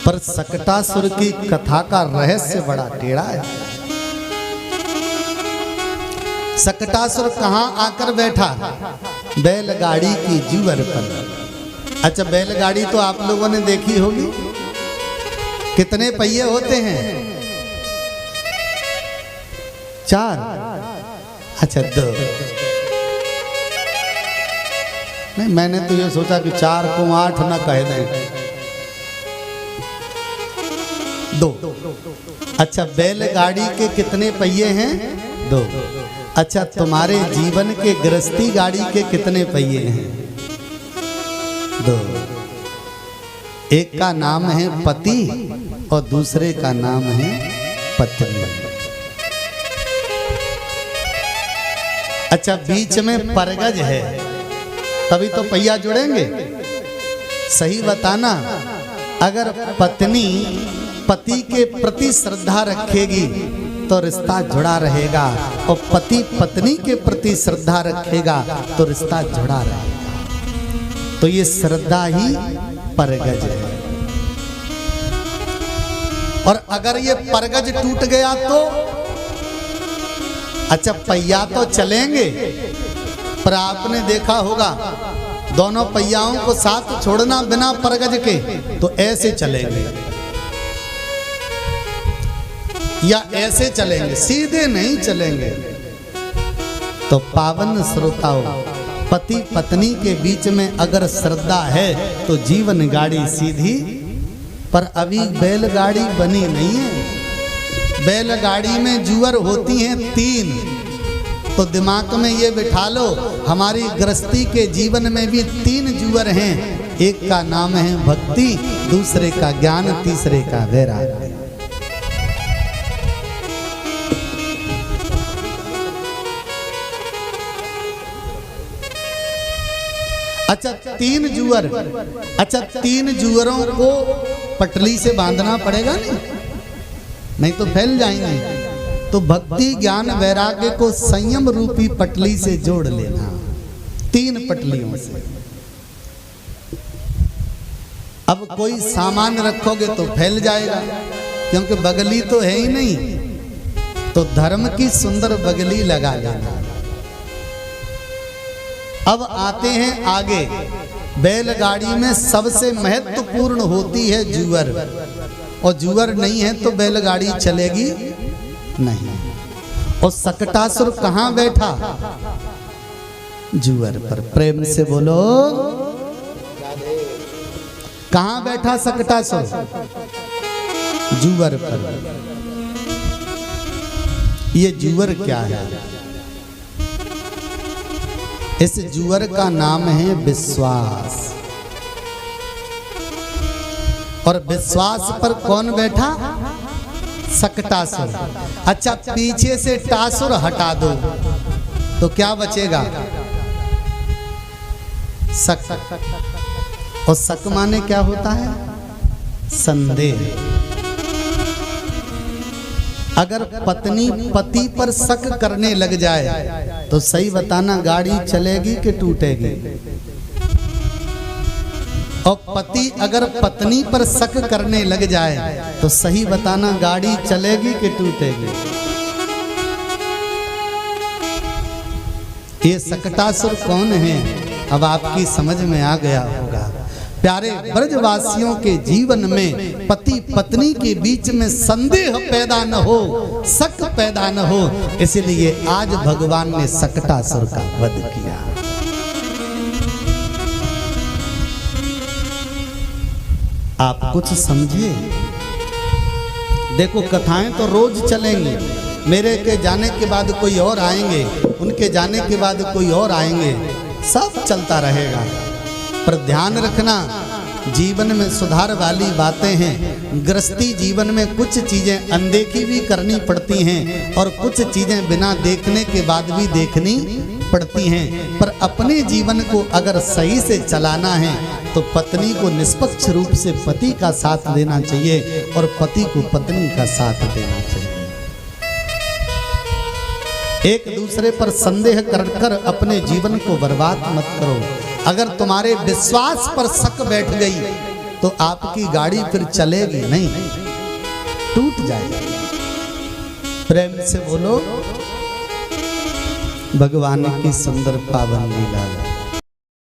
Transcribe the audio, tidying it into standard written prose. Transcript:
पर सकटासुर की कथा का रहस्य बड़ा टेढ़ा है। सकटासुर कहां आकर बैठा? बैलगाड़ी की जुअर पर। अच्छा, बैलगाड़ी तो आप लोगों ने देखी होगी। कितने पहिए होते हैं? 4। अच्छा 2। नहीं, मैंने तो ये सोचा कि 4 को 8 ना कह दें। 2। अच्छा, बैलगाड़ी के कितने पहिए हैं? 2। अच्छा, तुम्हारे जीवन के गृहस्थी गाड़ी के कितने पहिए हैं? 2। एक का नाम है पति और दूसरे का नाम है पत्नी। अच्छा, बीच में परगज है, तभी तो पहिया जुड़ेंगे। सही बताना, अगर पत्नी पति के प्रति श्रद्धा रखेगी तो रिश्ता जुड़ा रहेगा, और पति पत्नी के प्रति श्रद्धा रखेगा तो रिश्ता जुड़ा रहेगा। तो ये श्रद्धा ही परगज है। और अगर ये परगज टूट गया तो अच्छा, पहिया तो चलेंगे, पर आपने देखा होगा दोनों पहियाओं को साथ छोड़ना बिना परगज के, तो ऐसे चलेंगे या ऐसे चलेंगे, सीधे नहीं चलेंगे। तो पावन श्रोताओं, पति पत्नी के बीच में अगर श्रद्धा है तो जीवन गाड़ी सीधी, पर अभी बैलगाड़ी बनी नहीं है। बैलगाड़ी में जुअर होती हैं 3। तो दिमाग में ये बिठा लो, हमारी गृहस्थी के जीवन में भी 3 जुअर हैं। एक का नाम है भक्ति, दूसरे का ज्ञान, तीसरे का वैराग्य। अच्छा, 3 जुअर। अच्छा, 3 जुअरों को पटली से बांधना पड़ेगा, नहीं तो फैल जाएंगे। तो भक्ति ज्ञान वैराग्य को संयम रूपी पटली से जोड़ लेना, 3 पटलियों से। अब कोई सामान रखोगे तो फैल जाएगा, क्योंकि बगली तो है ही नहीं। तो धर्म की सुंदर बगली लगा लेना। अब आते हैं आगे। बैलगाड़ी में सबसे महत्वपूर्ण होती है जुअर, और जुअर नहीं है तो बैलगाड़ी चलेगी नहीं। और सकटासुर कहां बैठा? जुअर पर। प्रेम से बोलो, कहां बैठा सकटासुर? जुअर पर। ये जुअर क्या है? इस जुअर का नाम है विश्वास। और विश्वास पर कौन बैठा? सकटासुर। अच्छा, पीछे से टासुर हटा दो तो क्या बचेगा? शक। और शक माने क्या होता है? संदेह। अगर पत्नी पति पर शक करने लग जाए तो सही बताना, गाड़ी चलेगी कि टूटेगी? और पति अगर पत्नी पर शक करने लग जाए तो सही बताना, गाड़ी चलेगी कि टूटेगी? ये सकटासुर कौन है, अब आपकी समझ में आ गया होगा। प्यारे ब्रजवासियों के जीवन में पति पत्नी के बीच में संदेह पैदा न हो, शक पैदा न हो, इसलिए आज भगवान ने सकटासुर का वध किया। आप कुछ समझे? देखो, कथाएं तो रोज चलेंगी। मेरे के जाने के बाद कोई और आएंगे, उनके जाने के बाद कोई और आएंगे, सब चलता रहेगा। पर ध्यान रखना, जीवन में सुधार वाली बातें हैं। गृहस्थी जीवन में कुछ चीजें अनदेखी भी करनी पड़ती हैं, और कुछ चीजें बिना देखने के बाद भी देखनी पड़ती हैं। पर अपने जीवन को अगर सही से चलाना है तो पत्नी को निष्पक्ष रूप से पति का साथ देना चाहिए, और पति को पत्नी का साथ देना चाहिए। एक दूसरे पर संदेह कर अपने जीवन को बर्बाद मत करो। अगर तुम्हारे विश्वास पर शक बैठ गई तो आपकी गाड़ी फिर चलेगी नहीं, टूट जाएगी। प्रेम से बोलो भगवान की सुंदर पावन लीला।